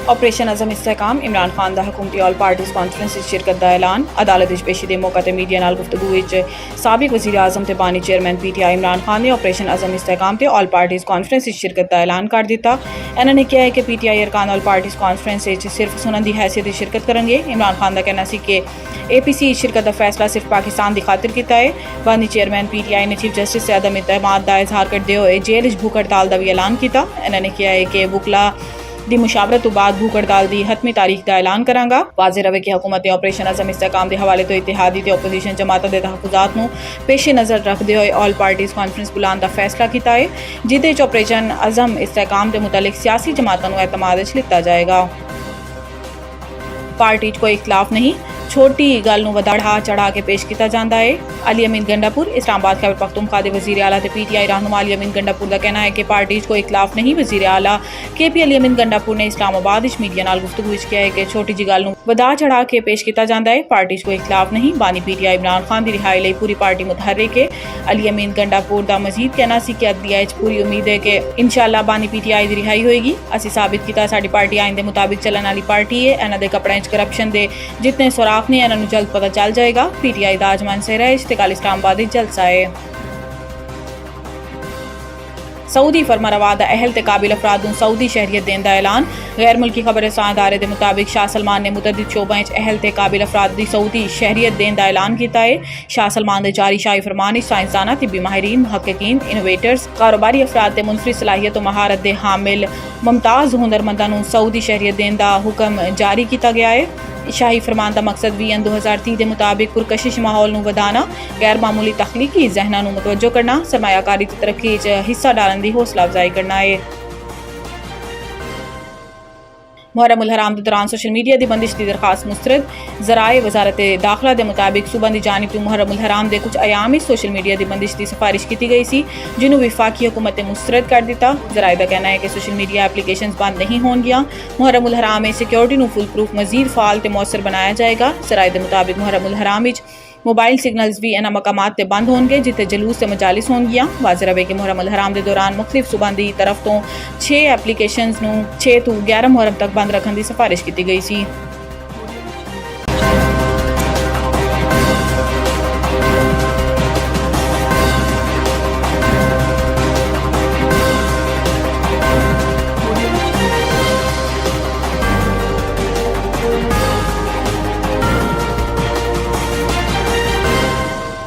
Operation अज़म इस्तेहकाम इमरान खान दा हुकूमती all parties conference विच शिरकत दा ऐलान। अदालत विच पेशी दे मौके ते मीडिया नाल गुफ्तगू विच साबिक वज़ीर आज़म ते बानी चेयरमैन PTI इमरान खान ने ऑपरेशन अज़म इस्तेहकाम ते ऑल पार्टीज़ कॉन्फ्रेंस विच शिरकत दा ऐलान कर दिता। इन्हां ने कहा है कि PTI अरकान ऑल पार्टीज़ कॉन्फ्रेंस विच सिर्फ सुनन दी हैसियत विच शिरकत करनगे। इमरान खान दा कहना सी कि APC शिरकत दा फैसला सिर्फ पाकिस्तान दी खातिर कीता है। बानी चेयरमैन PTI ने चीफ जस्टिस से अदम इत्तेमाद दा इजहार करदे होए जेल विच भूख हड़ताल दा भी ऐलान कीता। इन्हां ने कहा है कि वकला दी मुशावरत तो बाद भूख हड़ताल दी हतमी तारीख का ऐलान करांगा। वाज़े रवे कि हुकूमत ने ऑपरेशन अज़म इस्तेहकाम के हवाले तो इत्तेहादी ते ओपोजिशन जमातों के तहफ़्फ़ुज़ात नूं पेशे नज़र रखते हुए ऑल पार्टीज़ कॉन्फ्रेंस बुलाने का फैसला किया है, जिहदे च ऑपरेशन अज़म इस्तेहकाम के मुतल्लिक सियासी जमातों नूं एतमाद विच लिता जाएगा। पार्टी च कोई इख्तलाफ नहीं, छोटी गल नूं बढ़ा चढ़ा के पेश किया जाता है। अली अमीन गंडापुर इस्लामाबाद खैबर पख्तूनख्वा के वज़ीर आला ते PTI रहनुमा अली अमीन गंडापुर का कहना है कि पार्टी च कोई इख्तलाफ नहीं। वज़ीर आला KP अली अमीन गंडापुर ने इस्लामाबाद विच मीडिया नाल गुफ्तगू विच कहा है कि छोटी जी गल नूं बढ़ा चढ़ा के पेश किया जाता है। पार्टी च कोई इख्तलाफ नहीं। बानी PTI इमरान खान की रिहाई लई पूरी पार्टी मुतहर्रिक है। अली अमीन गंडापुर का मजीद कहना सी कि अदलिया च पूरी उम्मीद है कि इंशाअल्लाह बानी PTI की रिहाई होएगी। असीं साबित किया साडी पार्टी आइन दे मुताबिक चलने वाली पार्टी है। इन्हां दे कपड़े च करप्शन दे जितने सुराख ने इन्हां नूं जल्द पता चल जाएगा। PTI दा अज मनसेरा इश्तिकाल इस्लामाबाद जलसा है। सऊदी फरमारवा दा अहल ते काबिल अफराद नूं सऊदी शहरियत देने का ऐलान। गैर मुल्की खबर रसां इदारे के मुताबिक शाह सलमान ने मुतअद्दिद शोबां अहल ते काबिल अफराद की सऊदी शहरियत देने का ऐलान किया है। शाह सलमान के जारी शाही फरमान साइंसदाना, तिब्बी माहिरीन, मुहक्किकीन, इनोवेटर्स, कारोबारी अफराद ते मुनफरिद सलाहियत और महारत के हामिल मुमताज़ हुनरमंदां नूं सऊदी शहरियत देने का हुक्म जारी किया गया है। शाही फरमान का मकसद VN 2030 के मुताबिक पुरकशिश माहौल नूं वधाना, गैर मामूली तख्लीकी जहनां नूं मुतवज्जो करना, सरमायाकारी ते तरक्की च हिस्सा डालने की हौसला अफजाई करना है। मुहर्रम उल हराम के दौरान सोशल मीडिया की बंदिश की दरखास्त मुस्तरद। ज़राए वजारत दाखिला के मुताबिक सूबा की जानिब तो मुहर्रम उल हराम के कुछ अयाम सोशल मीडिया की बंदिश की सिफारिश की गई सी, जिन्हों विफाकी हुकूमत ने मुस्तरद कर दिता। ज़राए का कहना है कि सोशल मीडिया एप्लीकेशन बंद नहीं होंगियां। मुहर्रम उल हराम में सिक्योरिटी नूं फुल प्रूफ मजीद फाल ते मौसर बनाया जाएगा। ज़राए के मुताबिक मुहर्रम उल हराम विच मोबाइल सिग्नल्स भी इन्हां मकामात ते बंद होंगे जिथे जलूस ते मजालिस होंगियां। वाज़े रवे कि मुहर्रम उल हराम के दौरान मुख्तलिफ सूबां की तरफ तो 6 एप्लीकेशनस नूं 6 तो 11 मुहर्रम तक बंद रखने की सिफारिश की गई सी।